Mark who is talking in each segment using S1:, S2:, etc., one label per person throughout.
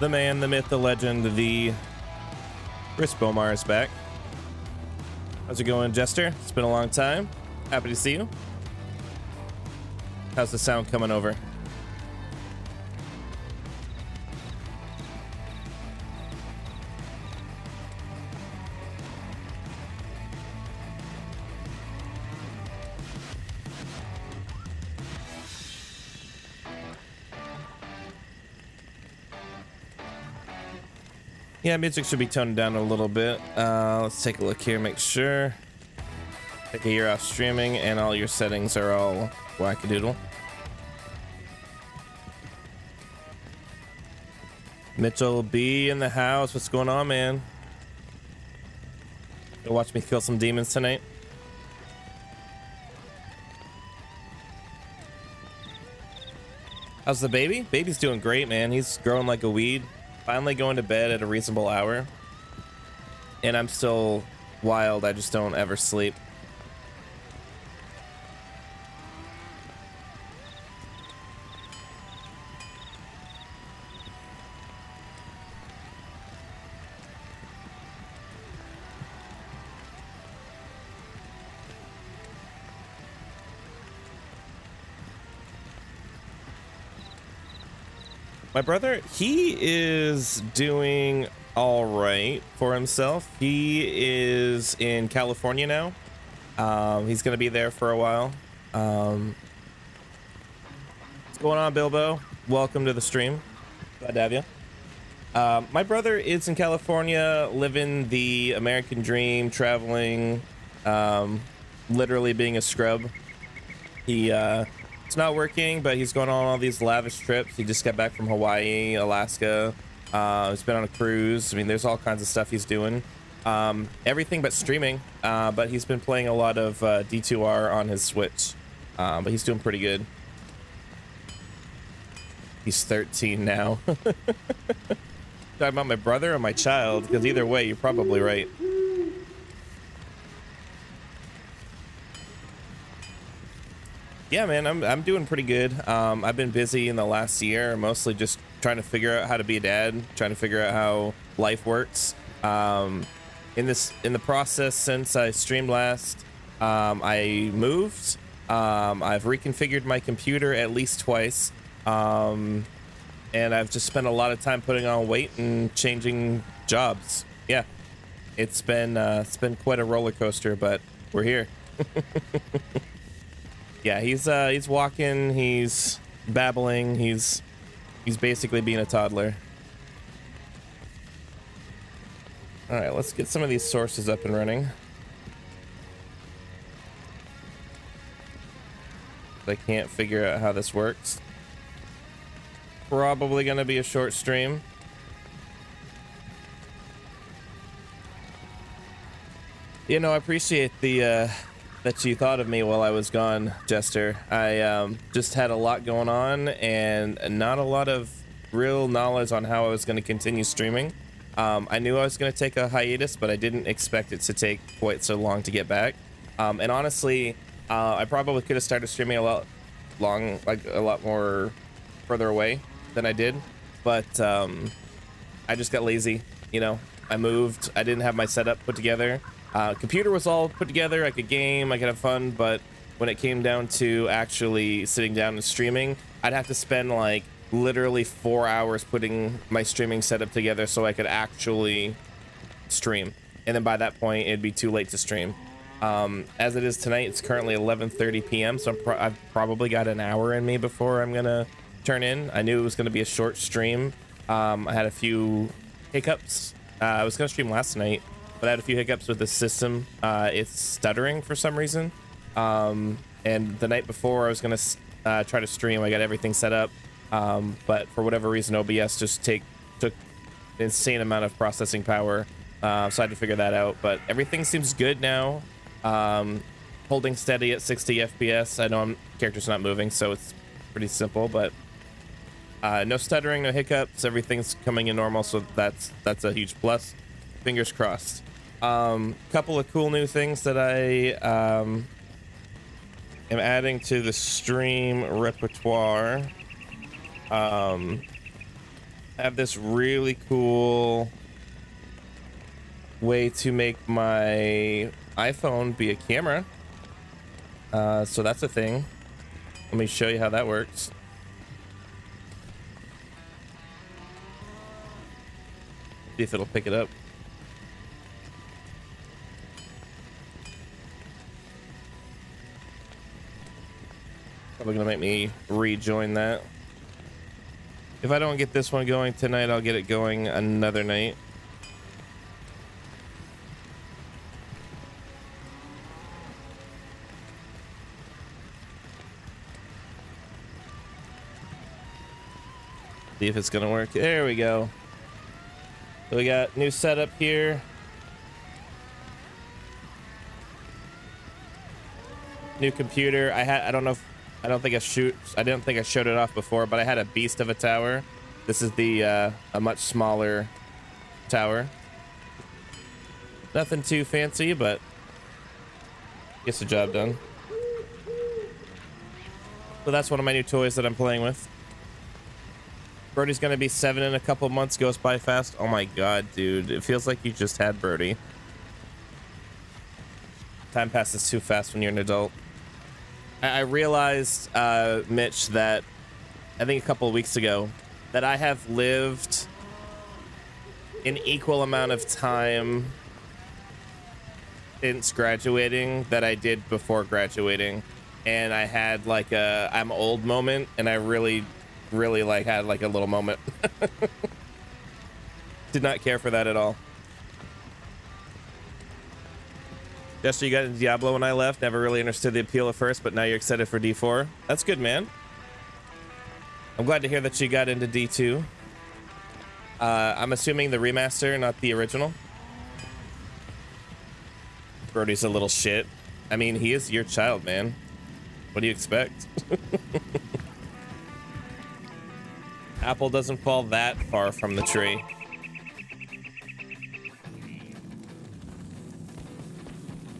S1: The man, the myth, the legend, the ChrisBomar is back. How's it going, Jester? It's been a long time. Happy to see you. How's the sound coming over? Yeah, music should be toned down a little bit. Let's take a look here, make sure. Take a year off streaming and all your settings are all wackadoodle. Mitchell B in the house. What's going on, man? Go watch me kill some demons tonight. How's the baby? Baby's doing great, man. He's growing like a weed. Finally going to bed at a reasonable hour. And I'm still wild. I just don't ever sleep. My brother, he is doing all right for himself. He is in California now. He's going to be there for a while. What's going on, Bilbo? Welcome to the stream. Glad to have you. My brother is in California, living the American dream, traveling, literally being a scrub. It's not working, but he's going on all these lavish trips. He just got back from Hawaii, Alaska. He's been on a cruise. I mean, there's all kinds of stuff he's doing. Everything but streaming. But he's been playing a lot of D2R on his Switch. But he's doing pretty good. He's 13 now. Talking about my brother or my child? Because either way, you're probably right. Yeah, man, I'm doing pretty good. I've been busy in the last year, mostly just trying to figure out how to be a dad, trying to figure out how life works. In the process since I streamed last, I moved. I've reconfigured my computer at least twice, and I've just spent a lot of time putting on weight and changing jobs. Yeah, it's been quite a roller coaster, but we're here. Yeah, he's walking, he's babbling, he's basically being a toddler. All right, let's get some of these sources up and running. I can't figure out how this works. Probably gonna be a short stream. You know, I appreciate the that you thought of me while I was gone, Jester. I just had a lot going on and not a lot of real knowledge on how I was going to continue streaming. I knew I was going to take a hiatus, but I didn't expect it to take quite so long to get back. And honestly, I probably could have started streaming a lot more further away than I did, but I just got lazy. You know, I moved. I didn't have my setup put together. Computer was all put together. I could game, I could have fun, but when it came down to actually sitting down and streaming, I'd have to spend like literally 4 hours putting my streaming setup together so I could actually stream. And then by that point, it'd be too late to stream. As it is tonight, it's currently 11:30 p.m. So I've probably got an hour in me before I'm gonna turn in. I knew it was gonna be a short stream. I had a few hiccups. I was gonna stream last night, but I had a few hiccups with the system. It's stuttering for some reason. And the night before I was gonna try to stream, I got everything set up. But for whatever reason, OBS just took an insane amount of processing power. So I had to figure that out, but everything seems good now. Holding steady at 60 FPS. I know character's not moving, so it's pretty simple, but no stuttering, no hiccups, everything's coming in normal, so that's a huge plus. Fingers crossed. Couple of cool new things that I am adding to the stream repertoire. I have this really cool way to make my iPhone be a camera. So that's a thing. Let me show you how that works. See if it'll pick it up. Probably gonna make me rejoin that. If I don't get this one going tonight, I'll get it going another night. See if it's gonna work. There we go. So we got new setup here. New computer. I don't know if, I didn't think I showed it off before, but I had a beast of a tower. This is the a much smaller tower. Nothing too fancy, but gets the job done. So that's one of my new toys that I'm playing with. Brody's gonna be 7 in a couple months. Goes by fast. Oh my god, dude. It feels like you just had Brody. Time passes too fast when you're an adult. I realized, Mitch, that I think a couple of weeks ago that I have lived an equal amount of time since graduating that I did before graduating. And I had like a I'm old moment, and I really like had like a little moment. Did not care for that at all. Jester, you got into Diablo when I left. Never really understood the appeal at first, but now you're excited for D4. That's good, man. I'm glad to hear that you got into D2. I'm assuming the remaster, not the original. Brody's a little shit. I mean, he is your child, man. What do you expect? Apple doesn't fall that far from the tree.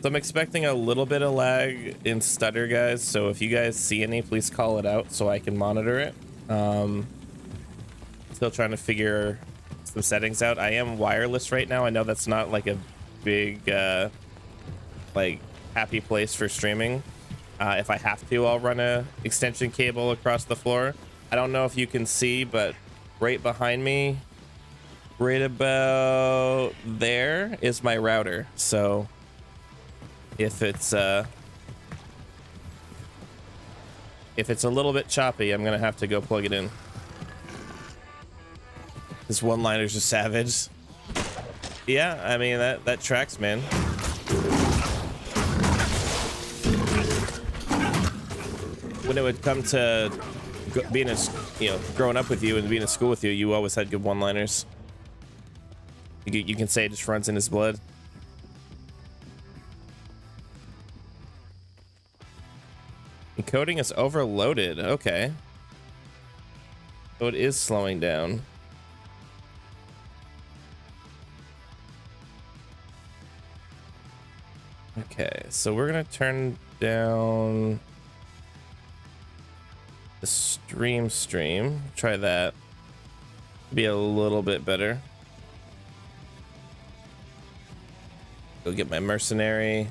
S1: So I'm expecting a little bit of lag in stutter, guys. So if you guys see any, please call it out so I can monitor it. Still trying to figure some settings out. I am wireless right now. I know that's not like a big, like happy place for streaming. If I have to, I'll run a extension cable across the floor. I don't know if you can see, but right behind me, right about there is my router. So if it's a little bit choppy, I'm gonna have to go plug it in. This one-liner's a savage. Yeah, I mean that tracks, man. When it would come to being a, growing up with you and being in school with you, you always had good one-liners. You can say it just runs in his blood. Encoding is overloaded. Okay. So it is slowing down. Okay, so we're gonna turn down the stream. Try that. Be a little bit better. Go get my mercenary.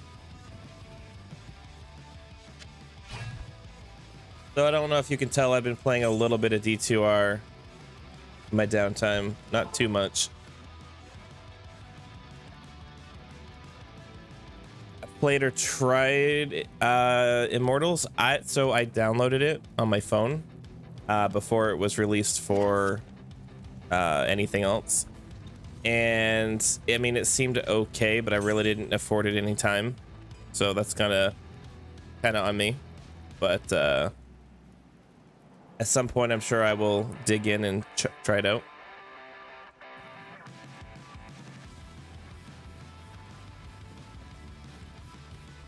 S1: So I don't know if you can tell, I've been playing a little bit of D2R in my downtime, not too much. I've played or tried Immortals. So I downloaded it on my phone before it was released for anything else. And I mean, it seemed okay, but I really didn't afford it any time. So that's kind of on me. But at some point, I'm sure I will dig in and try it out.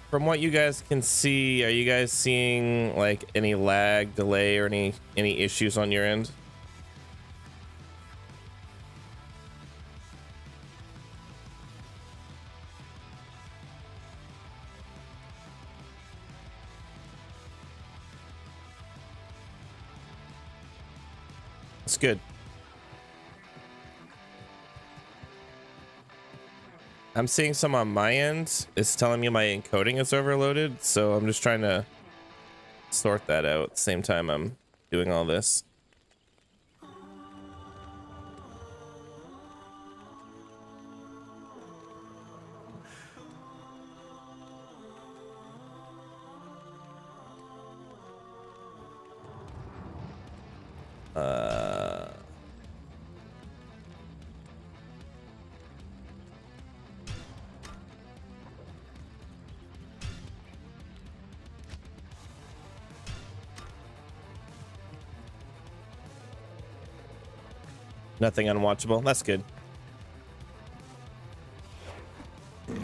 S1: From what you guys can see, are you guys seeing like any lag, delay, or any issues on your end? It's good. I'm seeing some on my end. It's telling me my encoding is overloaded, so I'm just trying to sort that out at the same time I'm doing all this. Nothing unwatchable. That's good.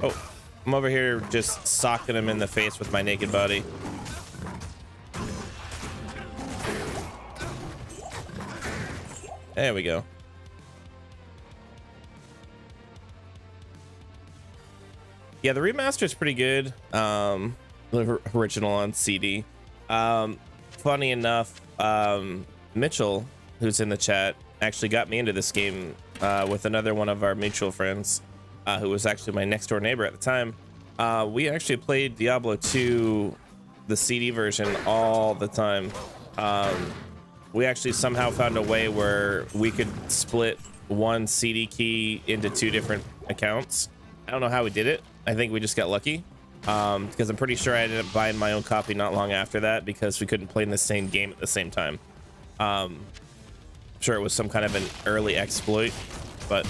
S1: Oh, I'm over here just socking him in the face with my naked body. There we go. Yeah, the remaster is pretty good. The original on CD. Funny enough, Mitchell, who's in the chat, actually got me into this game with another one of our mutual friends, who was actually my next door neighbor at the time. We actually played Diablo 2, the CD version, all the time. We actually somehow found a way where we could split one CD key into 2 different accounts. I don't know how we did it. I think we just got lucky, because I'm pretty sure I ended up buying my own copy not long after that because we couldn't play in the same game at the same time. I'm sure it was some kind of an early exploit, but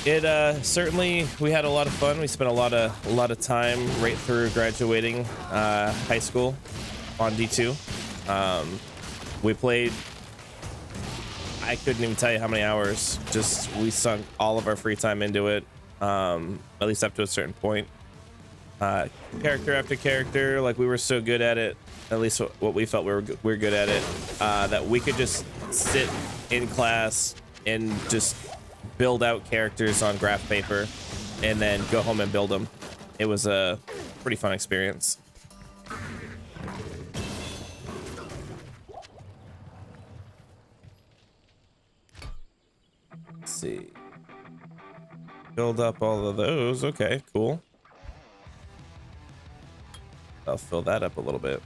S1: it certainly, we had a lot of fun. We spent a lot of time right through graduating high school on D2. We played, I couldn't even tell you how many hours. Just, we sunk all of our free time into it, at least up to a certain point. Character after character, like we were so good at it, at least what we felt we were good at it, that we could just sit in class and just build out characters on graph paper and then go home and build them. It was a pretty fun experience. Let's see. Build up all of those. Okay, cool. I'll fill that up a little bit.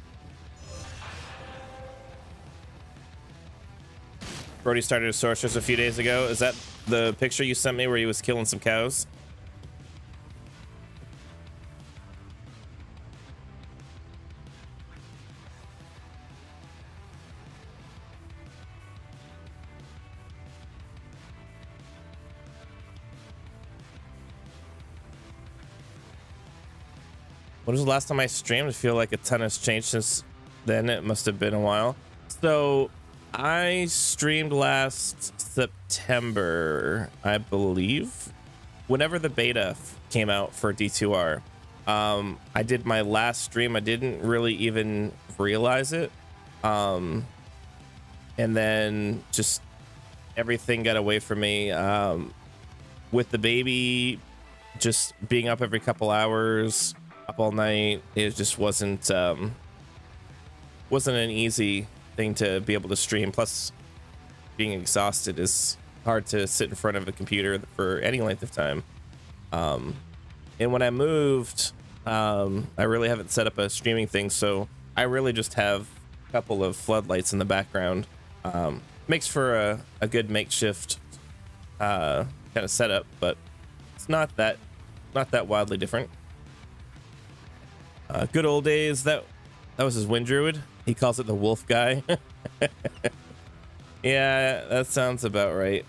S1: Brody started a sorceress a few days ago. Is that the picture you sent me where he was killing some cows? When was the last time I streamed? I feel like a ton has changed since then. It must have been a while. So I streamed last September, I believe, whenever the beta came out for D2R. I did my last stream. I didn't really even realize it. And then just everything got away from me. With the baby just being up every couple hours, up all night, it just wasn't an easy thing to be able to stream. Plus, being exhausted is hard to sit in front of a computer for any length of time. And when I moved, I really haven't set up a streaming thing, so I really just have a couple of floodlights in the background. Makes for a good makeshift kind of setup, but it's not that wildly different. Good old days. That was his wind druid. He calls it the wolf guy. Yeah, that sounds about right.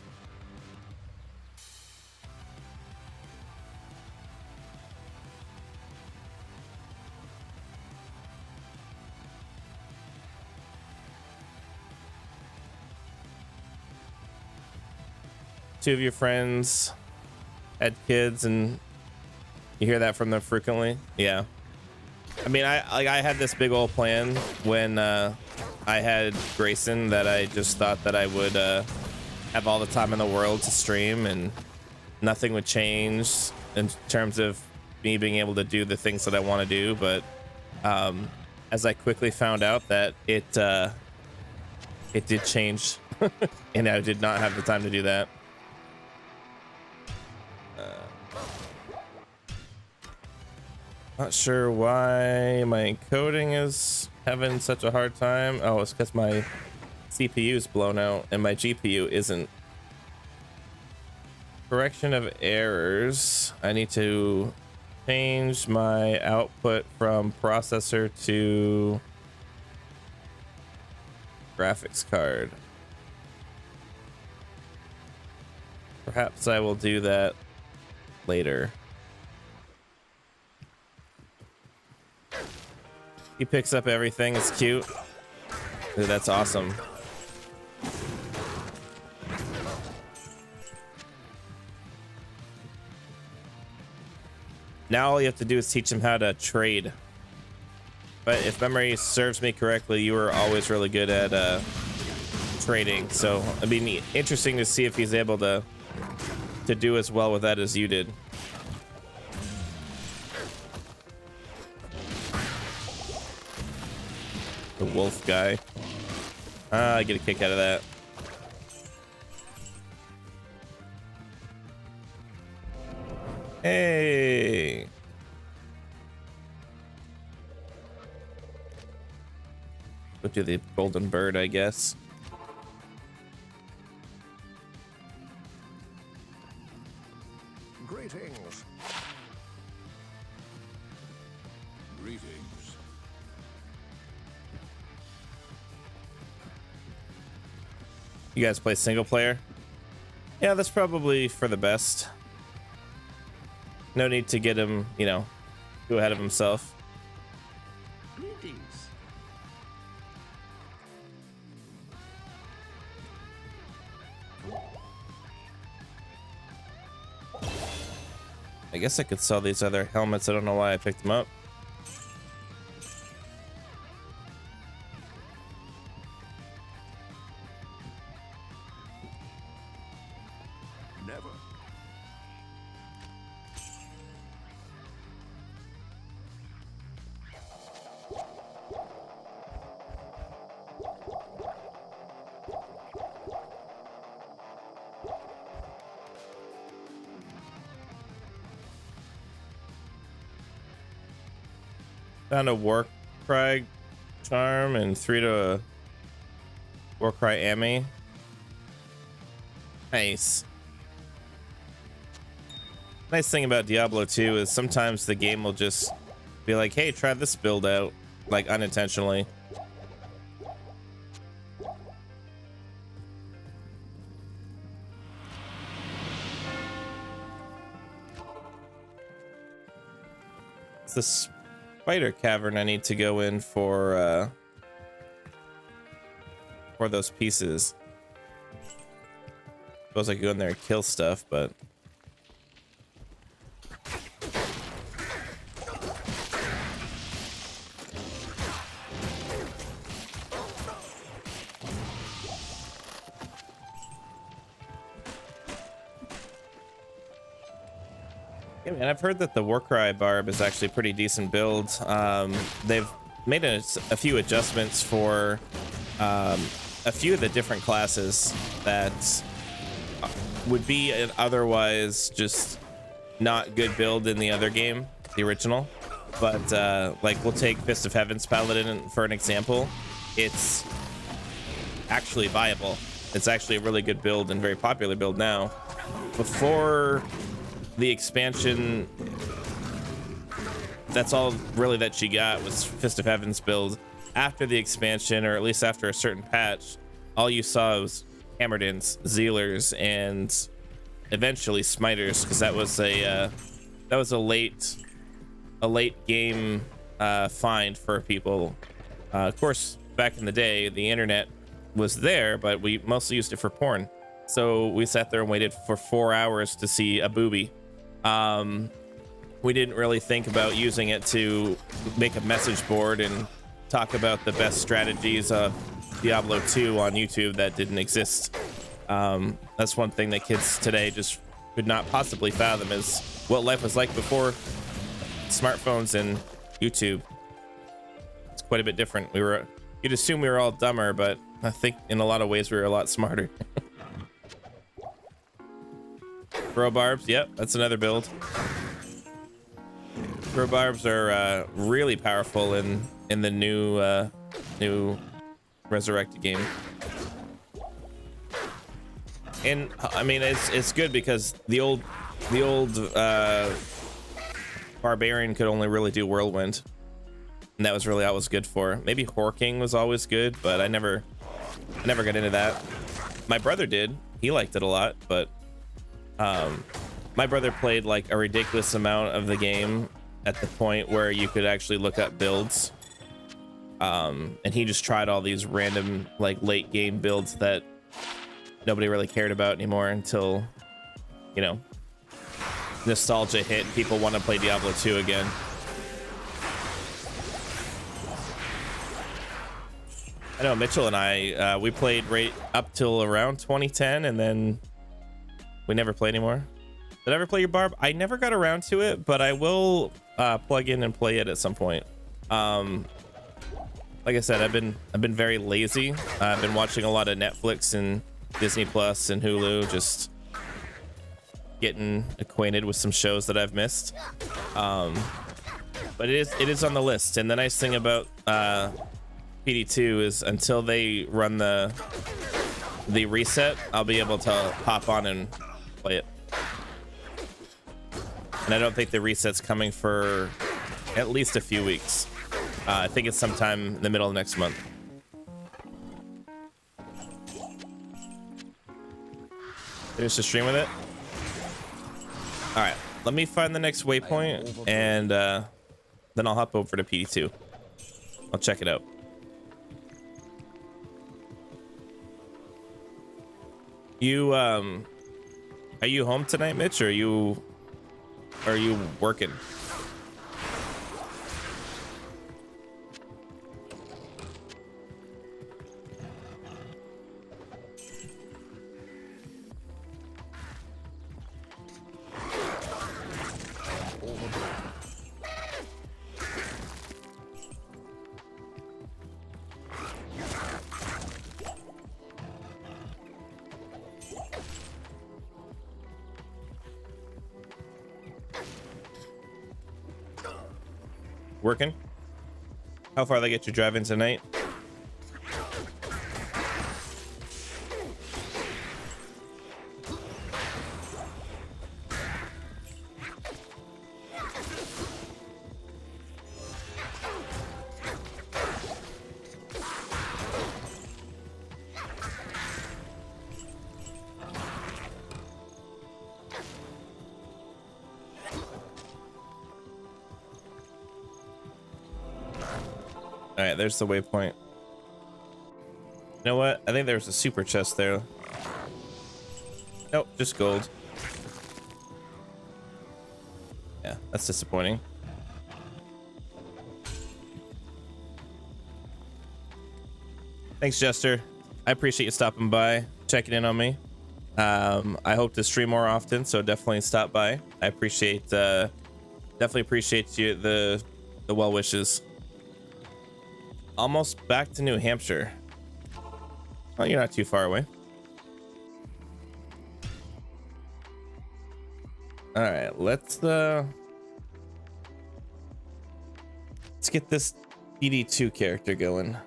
S1: Two of your friends had kids and you hear that from them frequently. Yeah. I mean, I had this big old plan when I had Grayson that I just thought that I would have all the time in the world to stream and nothing would change in terms of me being able to do the things that I want to do. But as I quickly found out that it did change and I did not have the time to do that. Not sure why my encoding is having such a hard time. Oh, it's because my CPU is blown out and my GPU isn't. Correction of errors. I need to change my output from processor to graphics card. Perhaps I will do that later. He picks up everything. It's cute. Dude, that's awesome. Now all you have to do is teach him how to trade. But if memory serves me correctly, you were always really good at trading. So it'd be interesting to see if he's able to do as well with that as you did. The wolf guy. I get a kick out of that. Hey. Go to the golden bird, I guess.
S2: Greetings. Greetings.
S1: You guys play single player? Yeah, that's probably for the best. No need to get him, you know, go ahead of himself.
S2: Greetings.
S1: I guess I could sell these other helmets. I don't know why I picked them up.
S2: Never.
S1: Found a war cry charm and 3 to a war cry Ami. Nice. Nice thing about Diablo 2 is sometimes the game will just be like, hey, try this build out, like unintentionally. It's the spider cavern I need to go in for those pieces. Suppose I could go in there and kill stuff, but yeah, man, I've heard that the Warcry Barb is actually a pretty decent build. They've made a few adjustments for a few of the different classes that would be an otherwise just not good build in the other game, the original. But like we'll take Fist of Heaven's Paladin for an example. It's actually viable. It's actually a really good build and very popular build now. Before the expansion, that's all really that she got was Fist of Heaven's build. After the expansion, or at least after a certain patch, all you saw was Hammerdins, Zealers, and eventually Smiters, because that was a late game find for people. Of course, back in the day, the internet was there, but we mostly used it for porn. So we sat there and waited for 4 hours to see a boobie. We didn't really think about using it to make a message board and talk about the best strategies of Diablo 2 on YouTube that didn't exist. That's one thing that kids today just could not possibly fathom, is what life was like before smartphones and YouTube. It's quite a bit different. You'd assume we were all dumber, but I think in a lot of ways we were a lot smarter. Bro barbs, yep, that's another build. Barbs are really powerful in the new Resurrected game. And I mean, it's good because the old Barbarian could only really do Whirlwind, and that was really all it was good for. Maybe Horking was always good, but I never got into that. My brother did. He liked it a lot, but my brother played like a ridiculous amount of the game at the point where you could actually look up builds. And he just tried all these random like late game builds that nobody really cared about anymore until, you know, nostalgia hit and people want to play Diablo 2 again. I know Mitchell and I, we played right up till around 2010, and then we never play anymore. Did I ever play your Barb? I never got around to it, but I will plug in and play it at some point. Like I said, I've been very lazy. I've been watching a lot of Netflix and Disney Plus and Hulu, just getting acquainted with some shows that I've missed. But it is on the list. And the nice thing about PD2 is until they run the reset, I'll be able to hop on and play it. And I don't think the reset's coming for at least a few weeks. I think it's sometime in the middle of next month. Finish the stream with it. All right, let me find the next waypoint, and then I'll hop over to PD2. I'll check it out. You are you home tonight, Mitch, or are you working? Working? How far they get you driving tonight? All right, there's the waypoint. You know what? I think there's a super chest there. Nope, just gold. Yeah, that's disappointing. Thanks, Jester. I appreciate you stopping by, checking in on me. I hope to stream more often, so definitely stop by. I appreciate, definitely appreciate you the well wishes. Almost back to New Hampshire. Well, you're not too far away. All right, let's get this PD2 character going.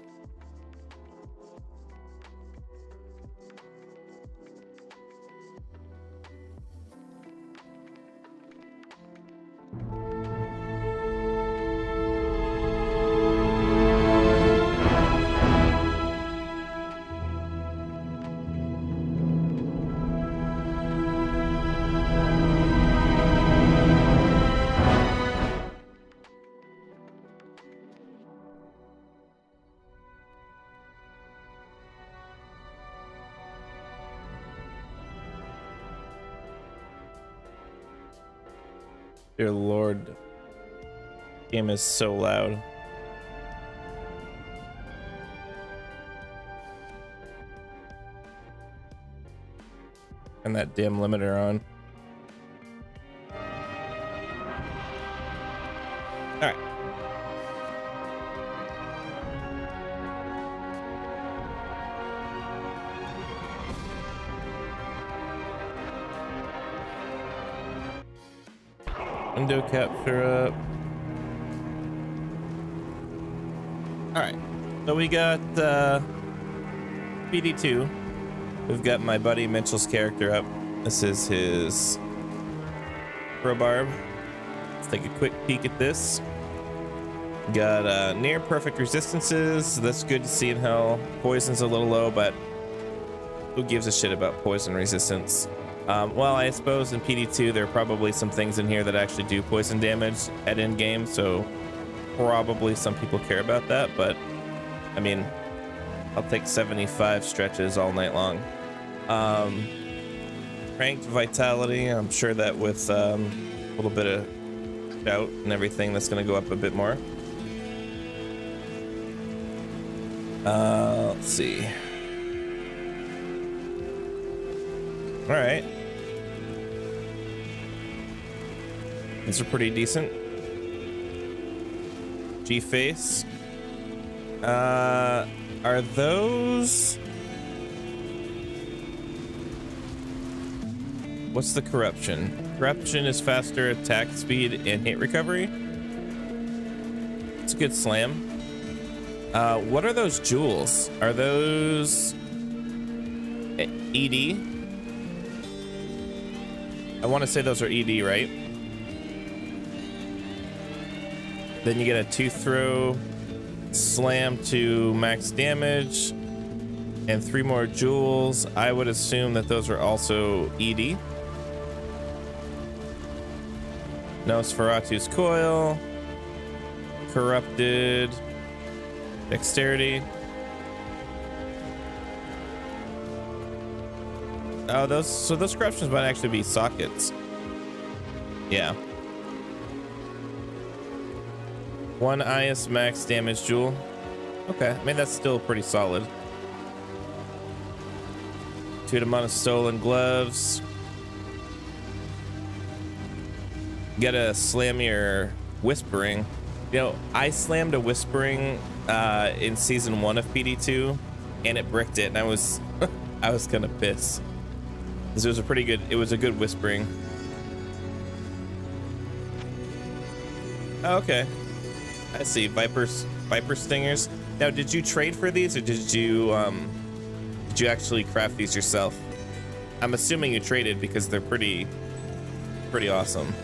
S1: Dear Lord, game is so loud. And that damn limiter on. All right. Window capture up. So we got PD2. We've got my buddy Mitchell's character up. This is his crowbar. Let's take a quick peek at this. Got near perfect resistances. That's good to see in hell. Poison's a little low, but who gives a shit about poison resistance? Well, I suppose in PD2 there are probably some things in here that actually do poison damage at end game, so probably some people care about that, but I mean, I'll take 75 stretches all night long. Ranked vitality, I'm sure that with a little bit of shout and everything, that's going to go up a bit more. Let's see. All right. These are pretty decent. G-face. Are those... What's the corruption? Corruption is faster attack speed and hit recovery. It's a good slam. What are those jewels? Are those ED? I want to say those are ED, right? Then you get a tooth throw, slam to max damage, and 3 more jewels. I would assume that those are also ED. Nosferatu's coil, corrupted, dexterity. Oh, those corruptions might actually be sockets. Yeah. 1 IS max damage jewel. Okay, I mean that's still pretty solid. 2 amount of stolen gloves. You gotta slam your whispering. You know, I slammed a whispering in season 1 of PD2, and it bricked it, and I was I was kind of pissed. It was a pretty good. It was a good whispering. Oh, okay, I see. Viper stingers. Now, did you trade for these, or did you actually craft these yourself? I'm assuming you traded because they're pretty awesome.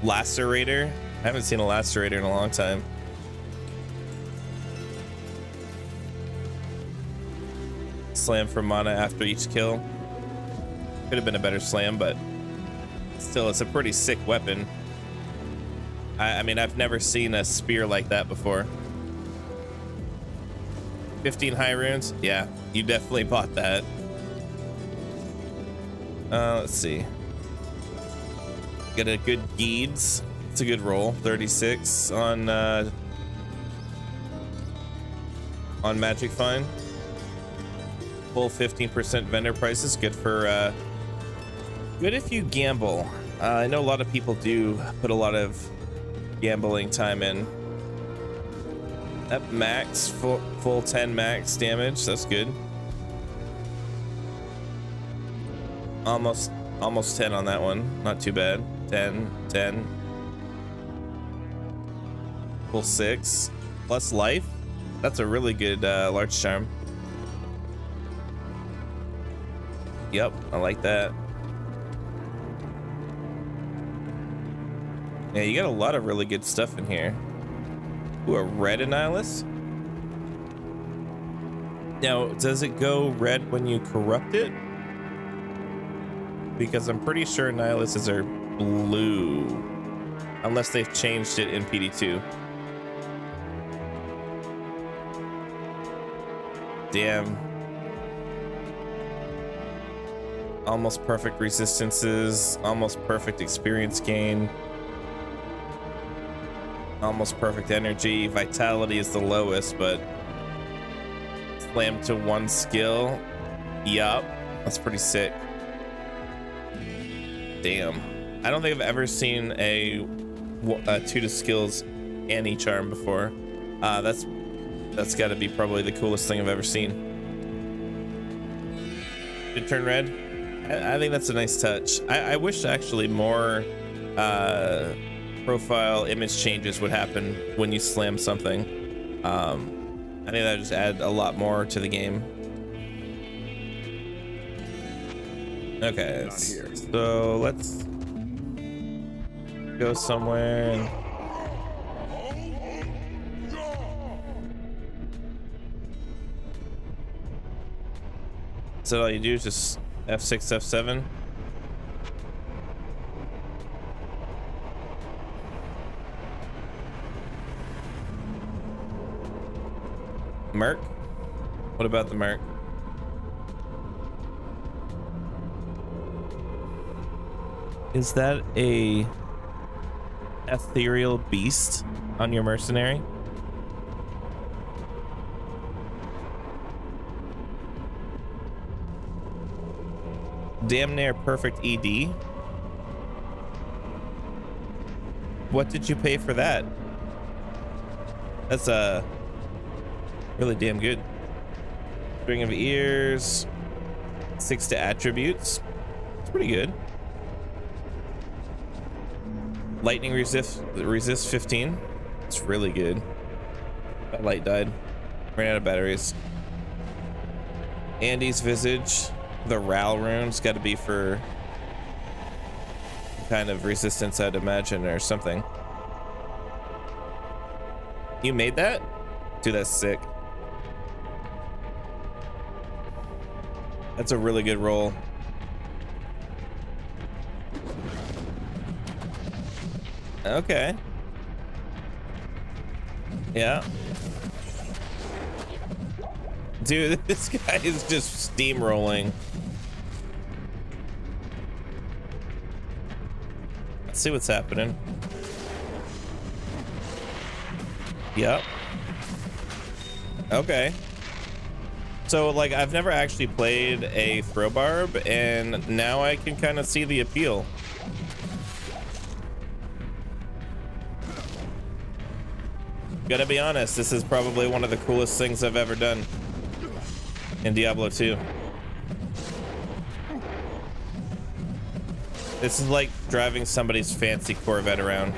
S1: Lacerator. I haven't seen a lacerator in a long time. Slam for mana after each kill. Could have been a better slam, but still, it's a pretty sick weapon. I mean, I've never seen a spear like that before. 15 high runes. Yeah, you definitely bought that. Let's see. Get a good Geeds. It's a good roll. 36 on Magic Find. Full 15% vendor prices. Good for good if you gamble. I know a lot of people do put a lot of gambling time in. Up max, full 10 max damage. That's good. Almost 10 on that one. Not too bad. 10. Full 6 plus life. That's a really good large charm. Yep, I like that. Yeah, you got a lot of really good stuff in here. Ooh, a red Annihilus. Now, does it go red when you corrupt it? Because I'm pretty sure Annihilus are blue. Unless they've changed it in PD2. Damn. Almost perfect resistances, almost perfect experience gain, almost perfect energy. Vitality is the lowest, but slam to 1 skill. Yup, that's pretty sick. Damn. I don't think I've ever seen a 2 to skills any charm before. That's got to be probably the coolest thing I've ever seen. Did it turn red? I think that's a nice touch. I wish actually more profile image changes would happen when you slam something. I think that would just add a lot more to the game. Okay, so let's go somewhere. So all you do is just F6, F7. Merc? What about the Merc? Is that a ethereal beast on your mercenary? Damn near perfect ED. What did you pay for that? That's really damn good. String of ears, 6 to attributes. It's pretty good. Lightning resist 15. It's really good. That light died. Ran out of batteries. Andy's visage. The Ral rune's got to be for kind of resistance, I'd imagine, or something. You made that? Dude, that's sick. That's a really good roll. Okay. Yeah. Dude, this guy is just steamrolling. Let's see what's happening. Yep. Okay. So, like, I've never actually played a throw barb, and now I can kind of see the appeal. Gotta be honest, this is probably one of the coolest things I've ever done in Diablo 2. This is like driving somebody's fancy Corvette around.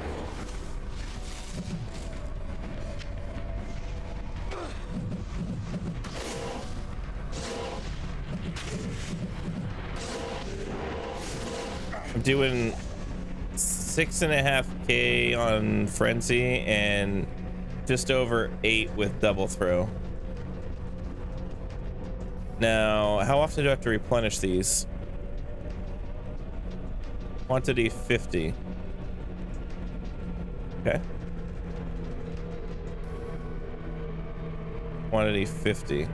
S1: I'm doing 6.5K on Frenzy and just over 8 with double throw. Now, how often do I have to replenish these? Quantity 50. Okay. Quantity 50.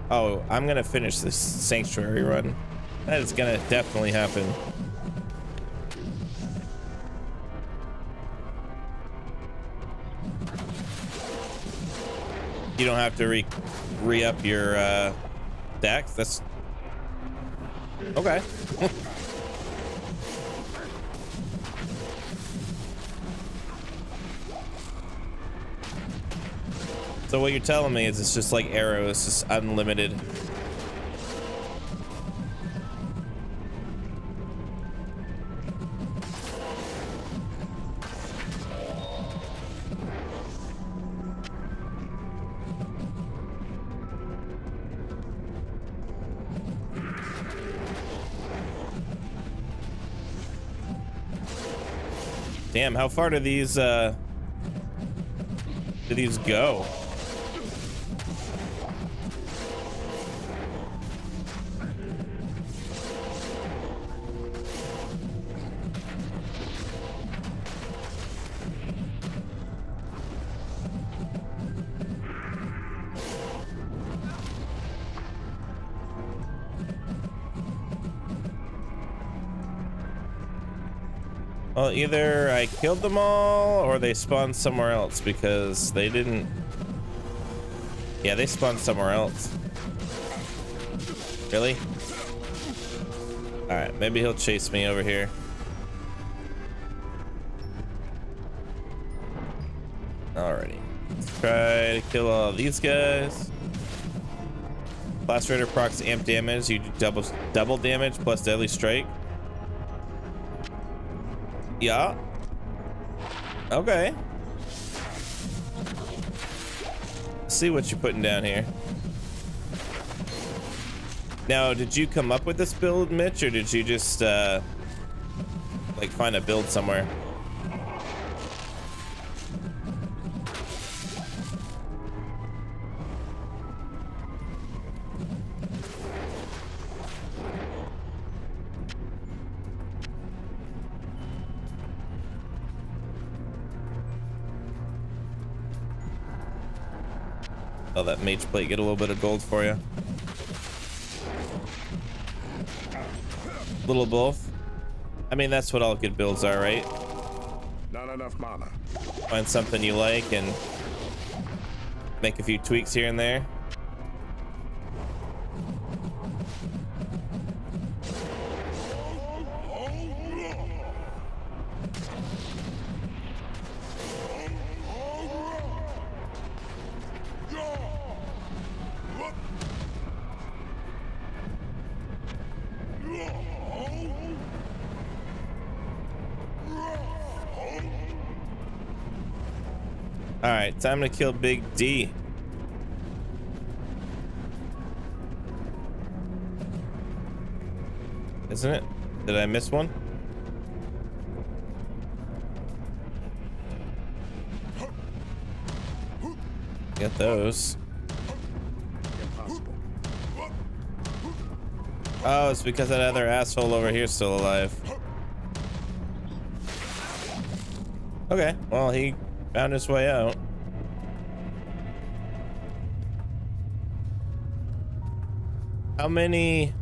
S1: Oh, I'm gonna finish this sanctuary run. That is gonna definitely happen. You don't have to re-up your stacks. That's okay. So what you're telling me is it's just like arrows, just unlimited. Damn, how far do these go? Well, either I killed them all or they spawned somewhere else, because they didn't. Yeah, they spawned somewhere else. Really? All right, maybe he'll chase me over here. Alrighty, let's try to kill all these guys. Lacerator procs amp damage. You do double damage plus deadly strike. Yeah. Okay. Let's see what you're putting down here. Now, did you come up with this build, Mitch, or did you just like find a build somewhere? Oh, that mage plate get a little bit of gold for you. Little both. I mean, that's what all good builds are, right?
S2: Not enough mana.
S1: Find something you like and make a few tweaks here and there. All right, time to kill Big D. Isn't it? Did I miss one? Get those.
S2: Impossible.
S1: Oh, it's because that other asshole over here is still alive. Okay, well, he found his way out. How many?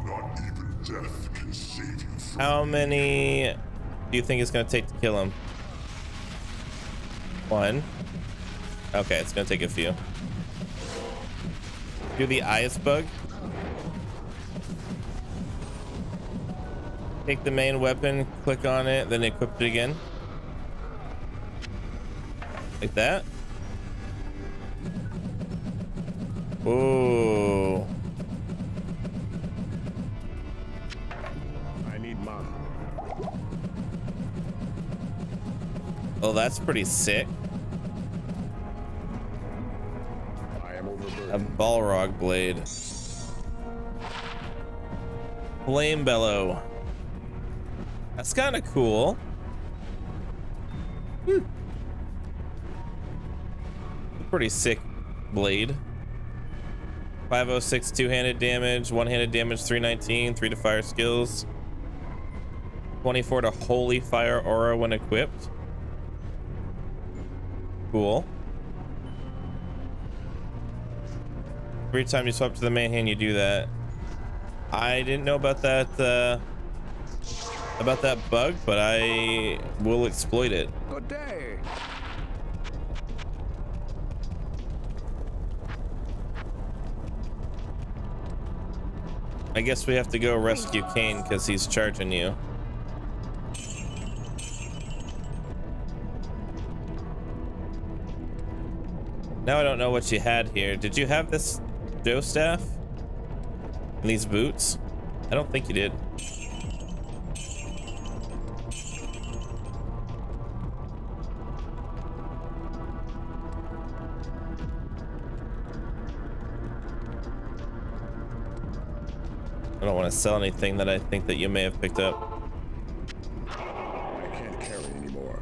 S3: Not even death can save you from
S1: How many do you think it's gonna take to kill him? One. Okay, it's gonna take a few. Do the ice bug. Take the main weapon, click on it, then equip it again. Like that. Ooh.
S2: I need mana.
S1: Oh, that's pretty sick.
S2: I am
S1: A
S2: overburdened.
S1: Balrog blade. Flame bellow. That's kind of cool. Pretty sick blade. 506 two-handed damage, one-handed damage 319, 3 to fire skills, 24 to holy fire aura when equipped. Cool. Every time you swap to the main hand, you do that. I didn't know about that bug, but I will exploit it.
S2: Good day.
S1: I guess we have to go rescue Kane because he's charging you. Now I don't know what you had here. Did you have this Joe staff? And these boots? I don't think you did. I don't want to sell anything that I think that you may have picked up.
S2: I can't carry anymore.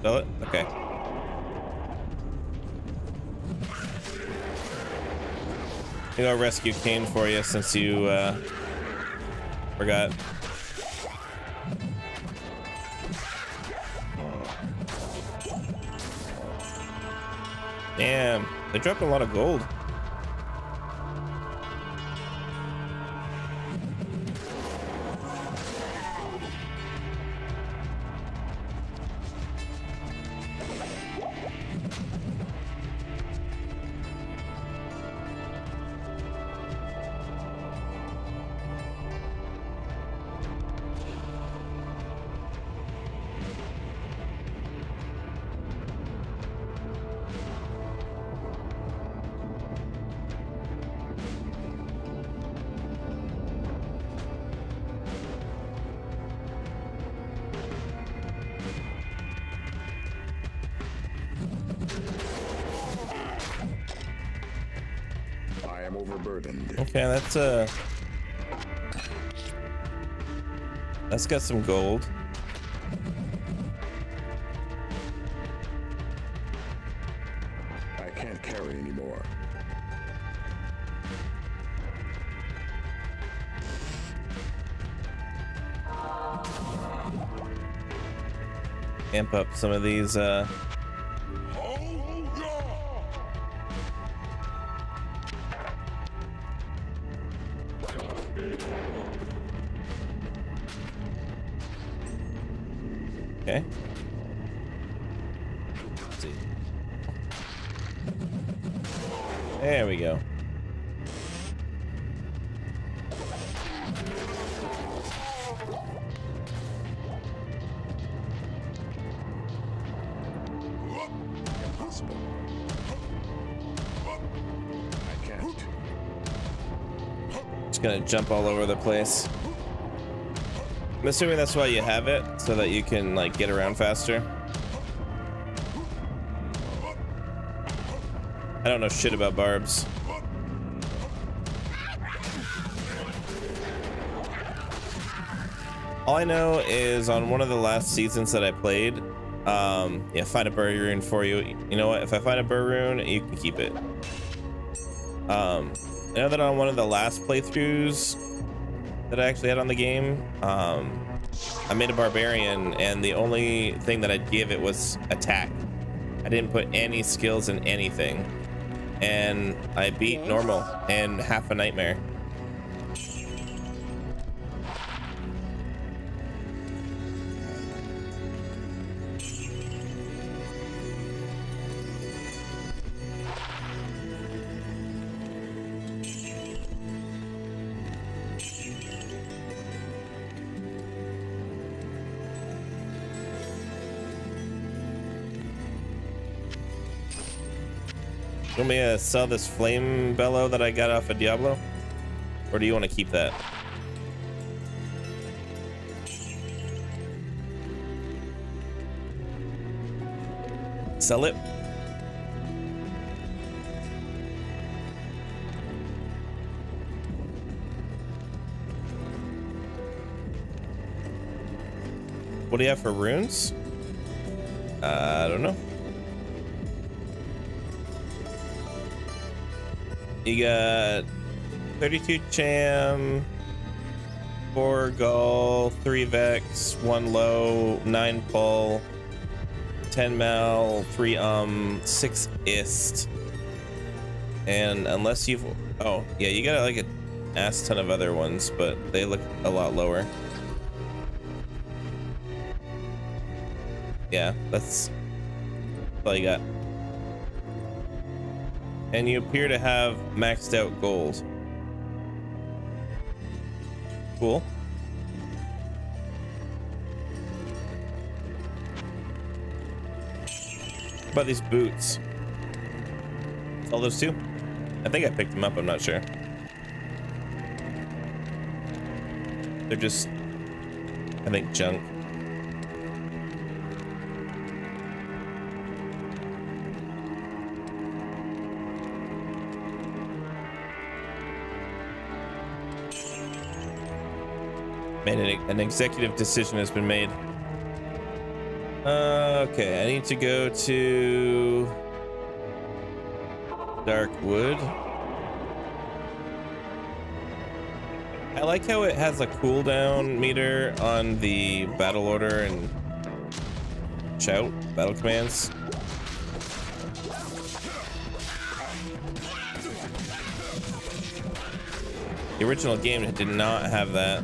S1: Sell it? Okay. Maybe I'll rescue Kane for you since you forgot. Damn, they dropped a lot of gold.
S2: overburdened.
S1: Okay, that's got some gold.
S2: I can't carry anymore.
S1: Amp up some of these okay. Let's see. There we go.
S2: Impossible. I can't.
S1: Just gonna jump all over the place. I'm assuming that's why you have it, so that you can like get around faster. I don't know shit about barbs. All I know is on one of the last seasons that I played, yeah, find a burr rune for you. You know what? If I find a burr rune, you can keep it. I know that on one of the last playthroughs that I actually had on the game, I made a barbarian, and the only thing that I'd give it was attack. I didn't put any skills in anything, and I beat normal and half a nightmare. You want me to sell this flame bellow that I got off of Diablo? Or do you want to keep that? Sell it? What do you have for runes? I don't know. You got 32 cham, 4 gall, 3 vex, 1 low, 9 pull, 10 mal, 3 6 ist. And unless you've, oh yeah, you got like an ass ton of other ones, but they look a lot lower. Yeah, that's all you got. And you appear to have maxed out gold. Cool. What about these boots? All those two? I think I picked them up, I'm not sure. They're just, I think, junk. An executive decision has been made. Okay, I need to go to Darkwood. I like how it has a cooldown meter on the battle order and shout battle commands. The original game did not have that.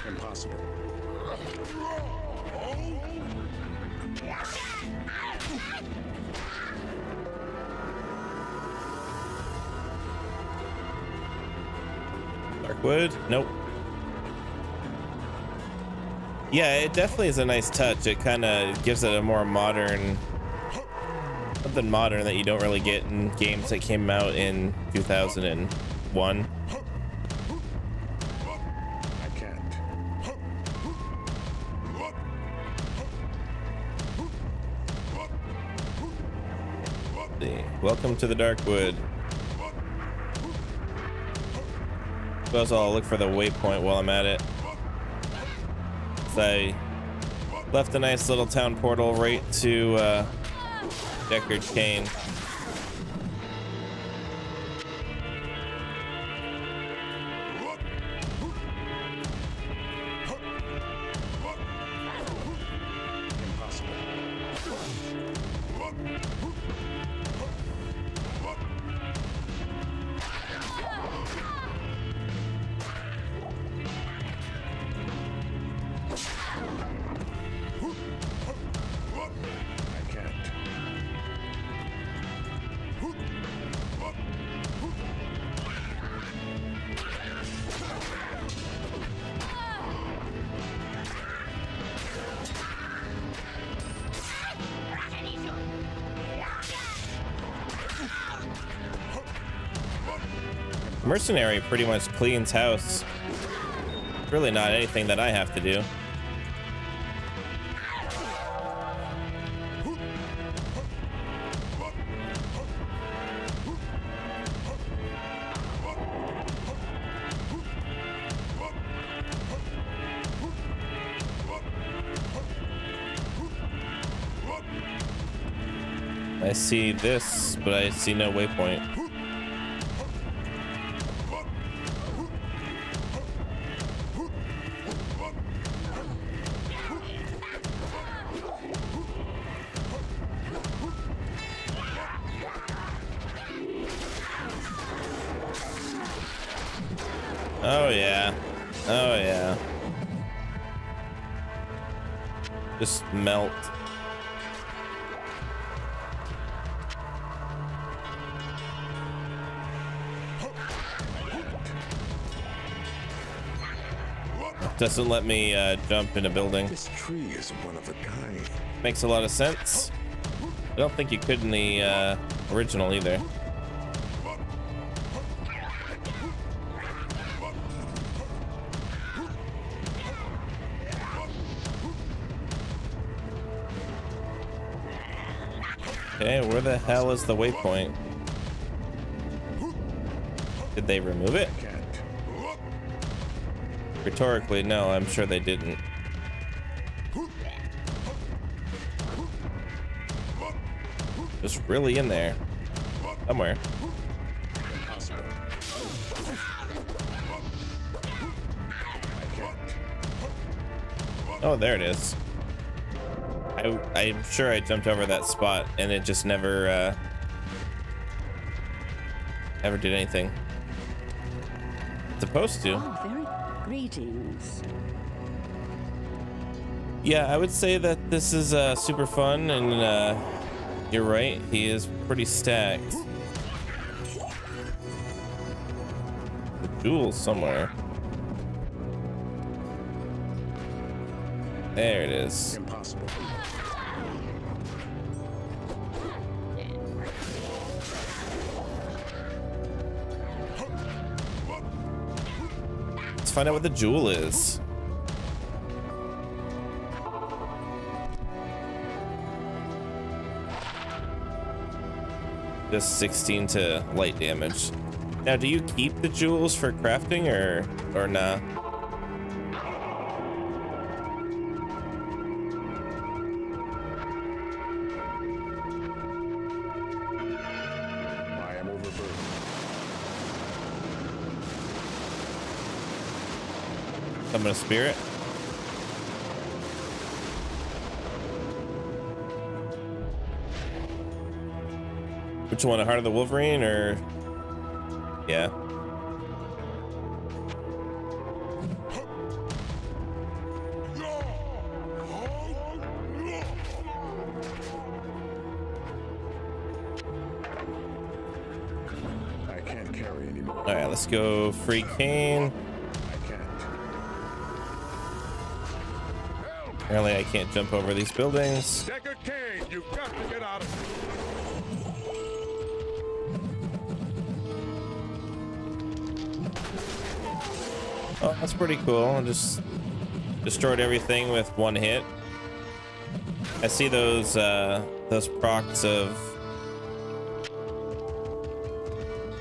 S2: Impossible.
S1: Darkwood? Nope. Yeah, it definitely is a nice touch. It kind of gives it a more modern, something modern that you don't really get in games that came out in 2001.
S2: I can't.
S1: Welcome to the Darkwood. Suppose I'll look for the waypoint while I'm at it. So I left a nice little town portal right to Deckard Cain. Mercenary pretty much cleans house. Really not anything that I have to do. I see this, but I see no waypoint. Oh yeah. Oh yeah. Just melt. Doesn't let me jump in a building.
S2: This tree is one of a kind.
S1: Makes a lot of sense. I don't think you could in the original either. Okay, where the hell is the waypoint? Did they remove it? Rhetorically, no, I'm sure they didn't. Just really in there. Somewhere. Oh, there it is. I'm sure I jumped over that spot and it just never ever did anything. It's supposed to.
S4: Oh, very greetings.
S1: Yeah, I would say that this is super fun, and you're right, he is pretty stacked. The jewel's somewhere. There it is.
S2: Impossible.
S1: Let's find out what the jewel is. Just 16 to light damage. Now, do you keep the jewels for crafting or nah?
S2: I am overburdened.
S1: Summon a spirit. Which one, a Heart of the Wolverine or? Yeah.
S2: I can't carry anymore.
S1: All right, let's go free Cain.
S2: I can't.
S1: Apparently I can't jump over these buildings.
S2: Deckard Cain, you've got to get out of here.
S1: Oh, that's pretty cool. I just destroyed everything with one hit. I see those procs of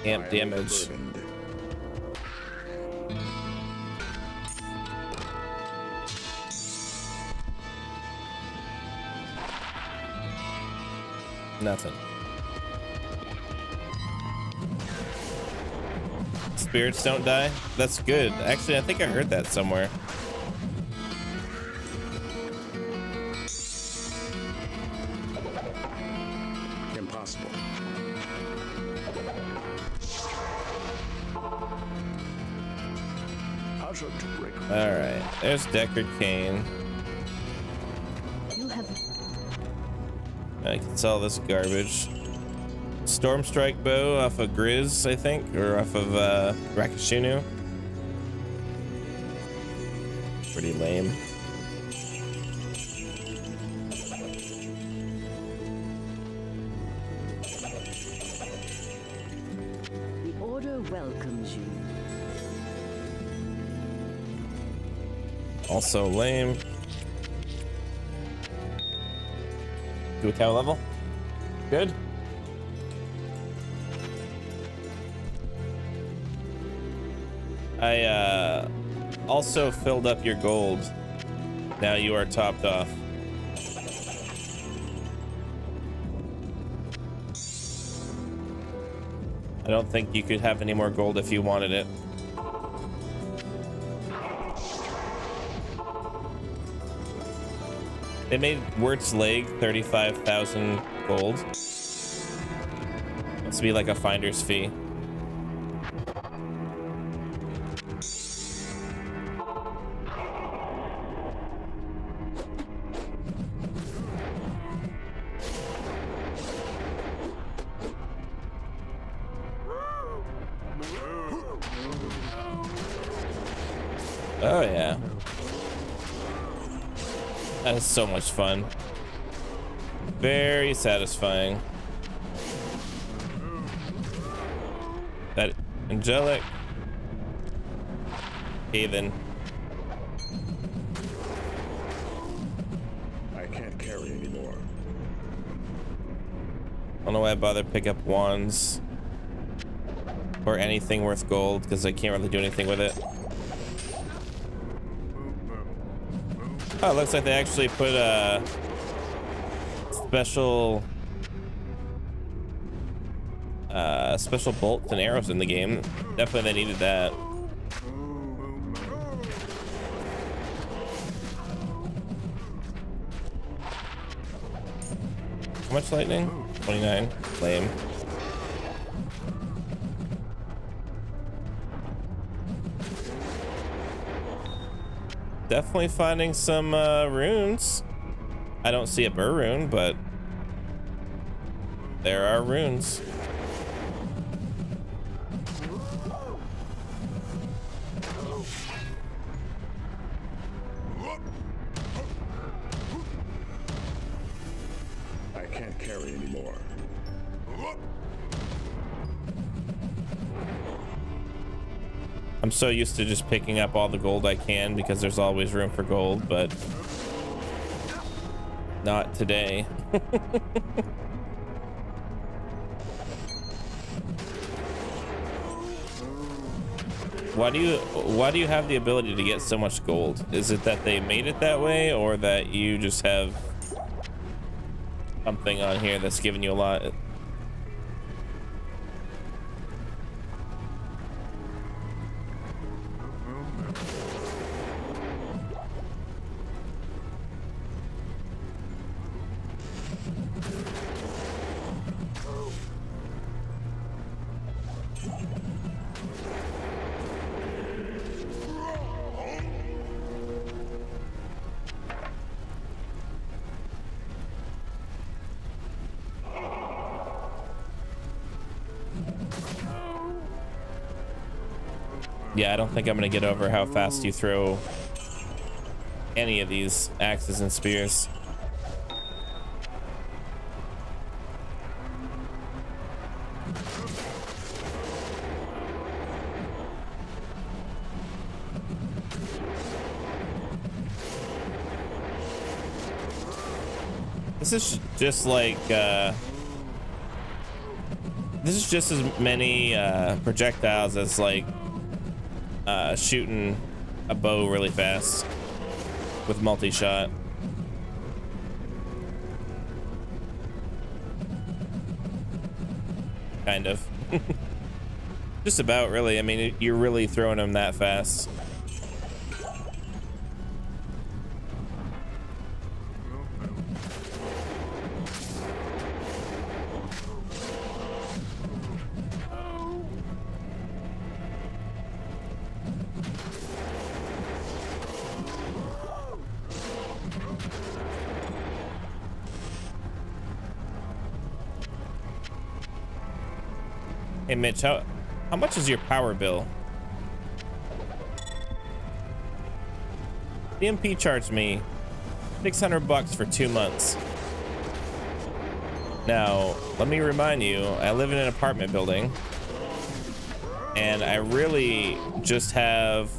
S1: amp damage.
S2: Burdened.
S1: Nothing. Spirits don't die? That's good. Actually, I think I heard that somewhere.
S2: Impossible. How to break?
S1: Alright, there's Deckard Cain.
S4: You have
S1: I can sell this garbage. Storm Strike Bow off of Grizz, I think, or off of Rakashinu. Pretty lame.
S4: the order welcomes you.
S1: Also lame. Do a cow level. Good. I also filled up your gold. Now you are topped off. I don't think you could have any more gold if you wanted it. They made Wirt's leg 35,000 gold. Must be like a finder's fee. Oh yeah. That is so much fun. Very satisfying. That angelic heathen.
S2: I can't carry anymore.
S1: I don't know why I bother pick up wands or anything worth gold because I can't really do anything with it. Oh, it looks like they actually put a special bolts and arrows in the game. Definitely they needed that. How much lightning? 29. Lame. Definitely finding some runes. I don't see a burr rune, but there are runes.
S2: I can't carry anymore.
S1: I'm so used to just picking up all the gold I can because there's always room for gold, but not today. Why do you have the ability to get so much gold? Is it that they made it that way, or that you just have something on here that's giving you a lot? Yeah, I don't think I'm gonna get over how fast you throw any of these axes and spears. This is just like this is just as many projectiles as like shooting a bow really fast with multi-shot. Kind of. Just about, really. I mean, you're really throwing them that fast. Hey Mitch, how much is your power bill? DMP charged me $600 for 2 months. Now, let me remind you, I live in an apartment building, and I really just have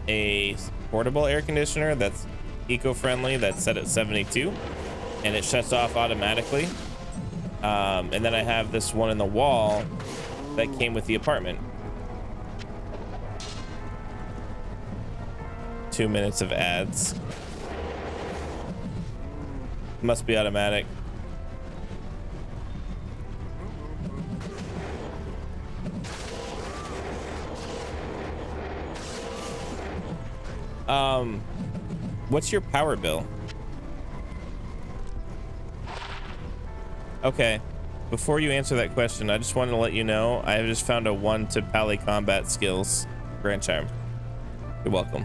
S1: a portable air conditioner that's eco-friendly, that's set at 72, and it shuts off automatically. And then I have this one in the wall that came with the apartment. 2 minutes of ads. Must be automatic. What's your power bill? Okay, before you answer that question, I just wanted to let you know I have just found a 1 to pally combat skills grand charm. You're welcome.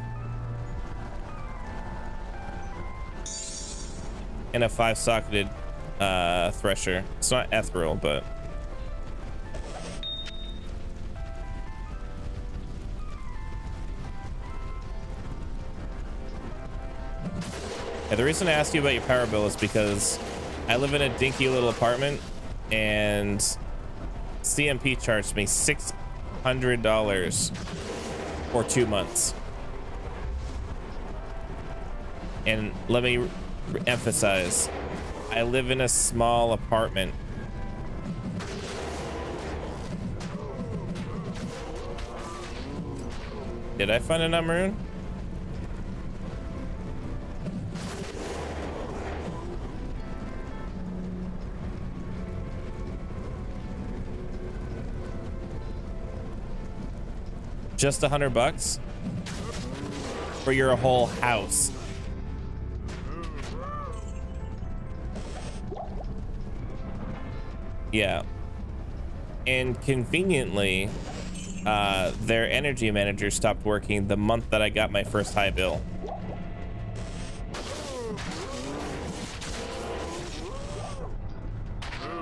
S1: And a 5-socketed thresher. It's not ethereal, but yeah, the reason I asked you about your power bill is because I live in a dinky little apartment, and CMP charged me $600 for 2 months. And let me emphasize, I live in a small apartment. Did I find an unmaroon? Just $100 for your whole house. Yeah. And conveniently, their energy manager stopped working the month that I got my first high bill.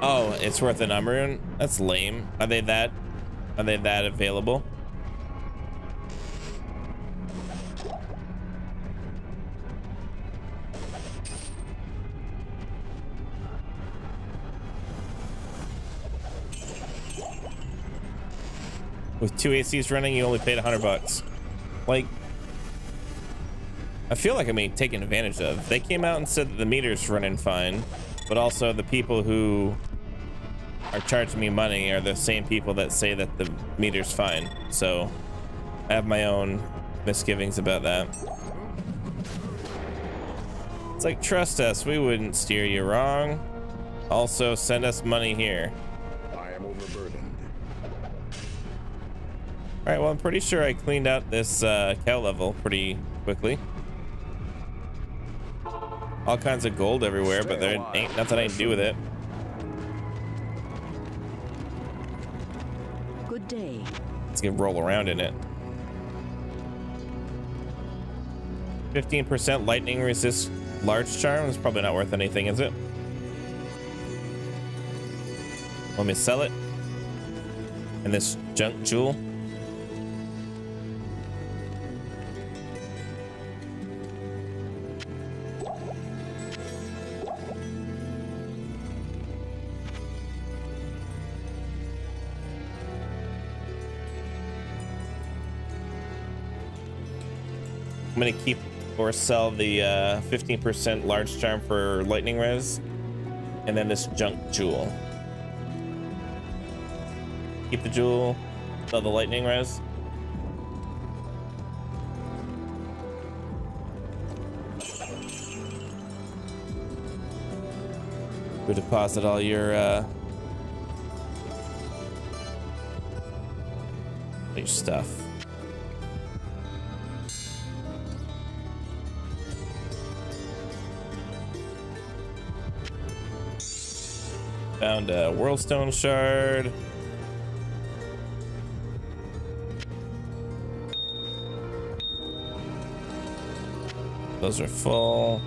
S1: Oh, it's worth an unmaroon? That's lame. Are they that available? With 2 ACs running, you only paid $100. Like, I feel like I'm being taken advantage of. They came out and said that the meter's running fine, but also the people who are charging me money are the same people that say that the meter's fine. So I have my own misgivings about that. It's like, trust us, we wouldn't steer you wrong. Also, send us money here.
S2: I am overburdened.
S1: All right, well, I'm pretty sure I cleaned out this cow level pretty quickly. All kinds of gold everywhere, but there ain't nothing I can do with it.
S4: Good day.
S1: Let's get roll around in it. 15% lightning resist large charm. It's probably not worth anything, is it? Let me sell it. And this junk jewel. I'm gonna keep or sell the 15% large charm for lightning res, and then this junk jewel. Keep the jewel, sell the lightning res. Go deposit all your stuff. Found a Worldstone shard. Those are full.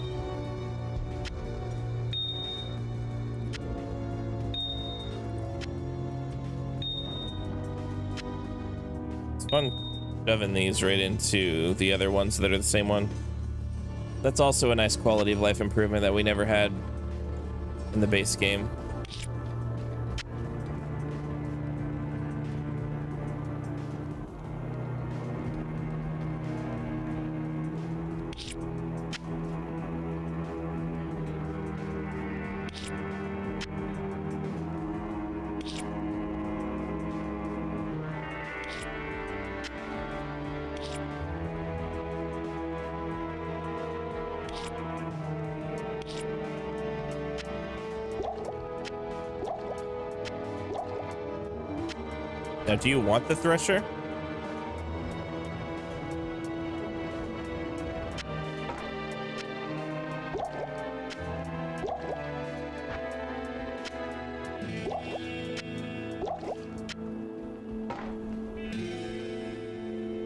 S1: It's fun shoving these right into the other ones that are the same one. That's also a nice quality of life improvement that we never had in the base game. Now, do you want the thresher?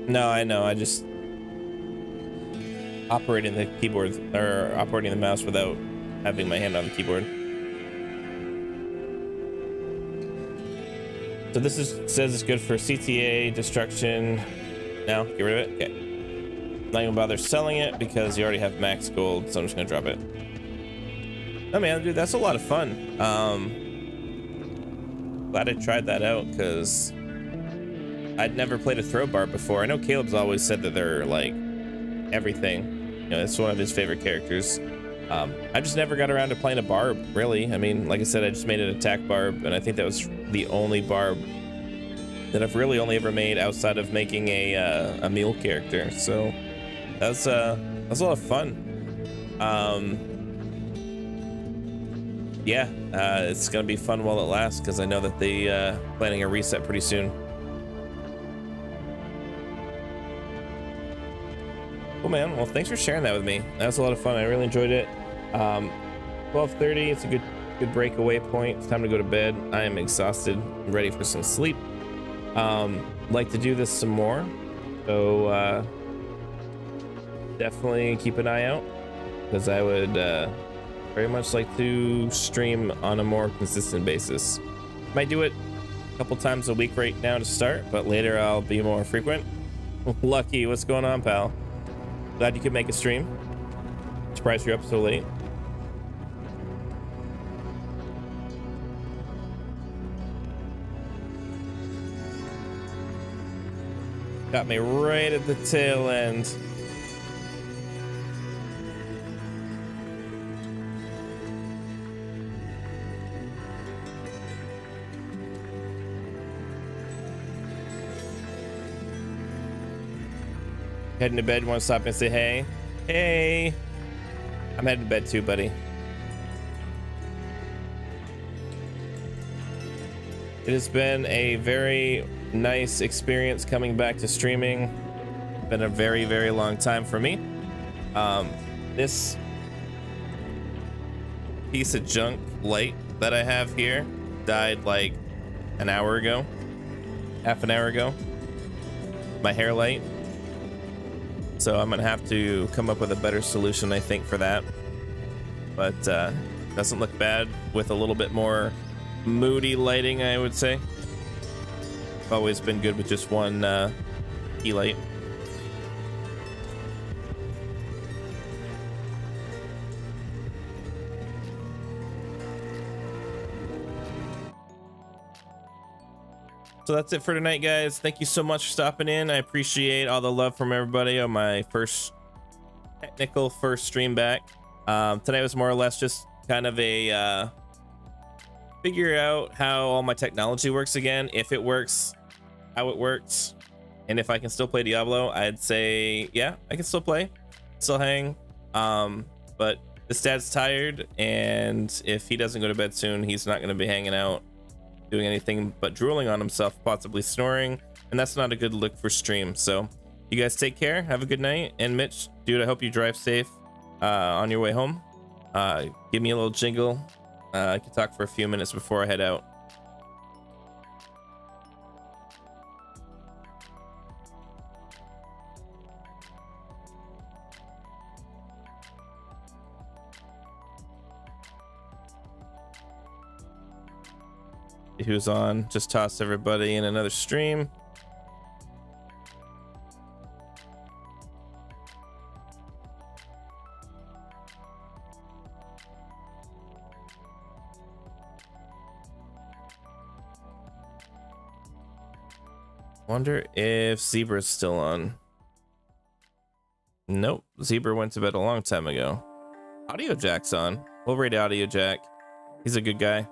S1: No, I know. I just operating the keyboard or operating the mouse without having my hand on the keyboard. So this says it's good for CTA, destruction. No, get rid of it. Okay. Not even bother selling it because you already have max gold, so I'm just gonna drop it. Oh man, dude, that's a lot of fun. Glad I tried that out because I'd never played a throw bar before. I know Caleb's always said that they're like everything. You know, it's one of his favorite characters. I just never got around to playing a barb, really. I mean, like I said, I just made an attack barb, and I think that was the only barb that I've really only ever made outside of making a meal character. So that's a lot of fun. Yeah, it's gonna be fun while it lasts because I know that they planning a reset pretty soon. Cool, man. Well, thanks for sharing that with me. That was a lot of fun. I really enjoyed it. 12:30. It's a good breakaway point. It's time to go to bed. I am exhausted. I'm ready for some sleep. Like to do this some more. So definitely keep an eye out because I would very much like to stream on a more consistent basis. Might do it a couple times a week right now to start, but later I'll be more frequent. Lucky, what's going on, pal? Glad you could make a stream. Surprised you're up so late. Got me right at the tail end. Heading to bed, want to stop and say hey? Hey! I'm heading to bed too, buddy. It has been a very nice experience coming back to streaming. Been a very, very long time for me. This piece of junk light that I have here died like an hour ago, half an hour ago. My hair light. So I'm gonna have to come up with a better solution, I think, for that. But doesn't look bad with a little bit more moody lighting, I would say. I've always been good with just one key light. So that's it for tonight, guys. Thank you so much for stopping in. I appreciate all the love from everybody on my first technical first stream back. Tonight was more or less just kind of a figure out how all my technology works again, if it works, how it works, and if I can still play Diablo. I'd say yeah, I can still play, still hang. But this dad's tired, and if he doesn't go to bed soon, he's not going to be hanging out doing anything but drooling on himself, possibly snoring, and that's not a good look for stream. So you guys take care, have a good night, and Mitch, dude, I hope you drive safe on your way home. Give me a little jingle. I can talk for a few minutes before I head out. Who's on? Just toss everybody in another stream. Wonder if Zebra's still on. Nope, Zebra went to bed a long time ago. Audio Jack's on. We'll rate Audio Jack. He's a good guy.